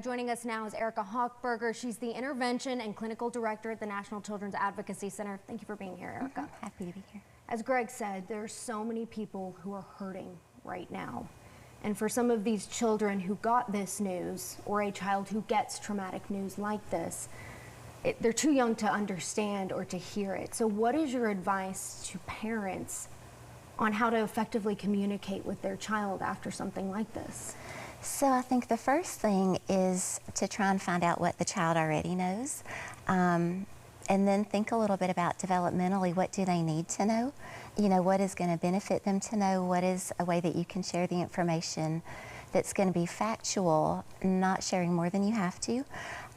Joining us now is Erica Hochberger. She's the Intervention and Clinical Director at the National Children's Advocacy Center. Thank you for being here, Erica. Happy to be here. As Greg said, there are so many people who are hurting right now. And for some of these children who got this news, or a child who gets traumatic news like this, they're too young to understand or to hear it. So what is your advice to parents on how to effectively communicate with their child after something like this? So I think the first thing is to try and find out what the child already knows, and then think a little bit about developmentally, what do they need to know? You know, what is going to benefit them to know? What is a way that you can share the information that's going to be factual, not sharing more than you have to,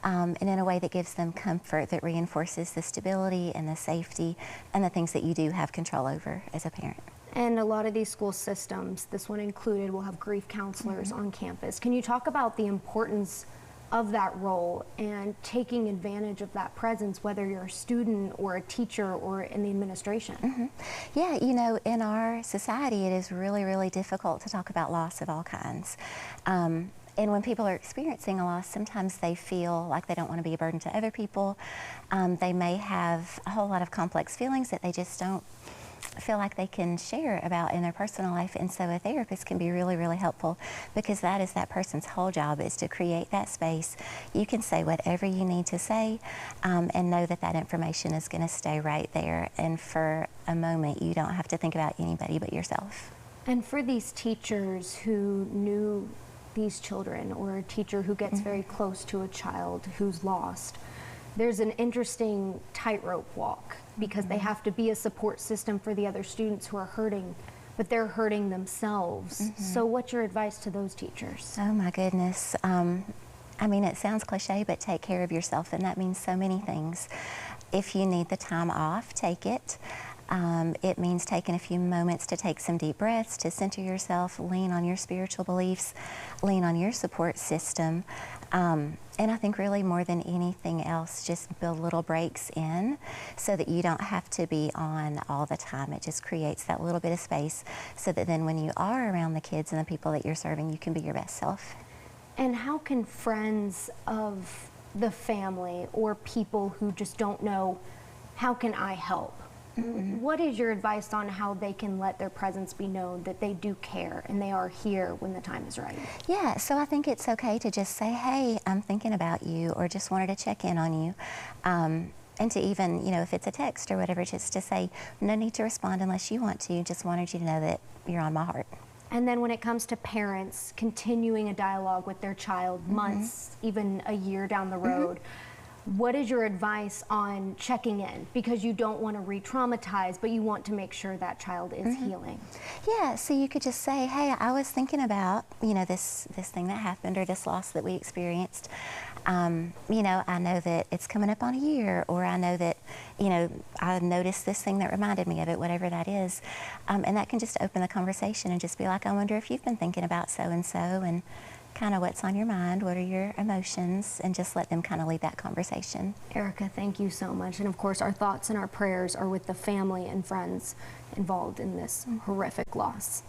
and in a way that gives them comfort, that reinforces the stability and the safety and the things that you do have control over as a parent. And a lot of these school systems, this one included, will have grief counselors on campus. Can you talk about the importance of that role and taking advantage of that presence, whether you're a student or a teacher or in the administration? Yeah, you know, in our society, it is really, really difficult to talk about loss of all kinds. And when people are experiencing a loss, sometimes they feel like they don't want to be a burden to other people. They may have a whole lot of complex feelings that they just don't feel like they can share about in their personal life, and so a therapist can be really, really helpful, because that is that person's whole job, is to create that space. You can say whatever you need to say, and know that that information is going to stay right there, and for a moment you don't have to think about anybody but yourself. And for these teachers who knew these children, or a teacher who gets very close to a child who's lost, there's an interesting tightrope walk, because they have to be a support system for the other students who are hurting, but they're hurting themselves. So what's your advice to those teachers? Oh my goodness. I mean, it sounds cliche, but take care of yourself, and that means so many things. If you need the time off, take it. It means taking a few moments to take some deep breaths, to center yourself, lean on your spiritual beliefs, lean on your support system. And I think really more than anything else, just build little breaks in so that you don't have to be on all the time. It just creates that little bit of space so that then when you are around the kids and the people that you're serving, you can be your best self. And how can friends of the family or people who just don't know, how can I help? What is your advice on how they can let their presence be known, that they do care and they are here when the time is right? Yeah, so I think it's okay to just say, hey, I'm thinking about you, or just wanted to check in on you. And to even, you know, if it's a text or whatever, just to say, no need to respond unless you want to, just wanted you to know that you're on my heart. And then when it comes to parents continuing a dialogue with their child months, even a year down the road, what is your advice on checking in? Because you don't want to re-traumatize, but you want to make sure that child is healing. Yeah, so you could just say, hey, I was thinking about, you know, this thing that happened, or this loss that we experienced. You know, I know that it's coming up on a year, or I know that, you know, I noticed this thing that reminded me of it, whatever that is. And that can just open the conversation and just be like, I wonder if you've been thinking about so-and-so, and kind of what's on your mind, what are your emotions, and just let them kind of lead that conversation. Erica, thank you so much. And of course, our thoughts and our prayers are with the family and friends involved in this horrific loss.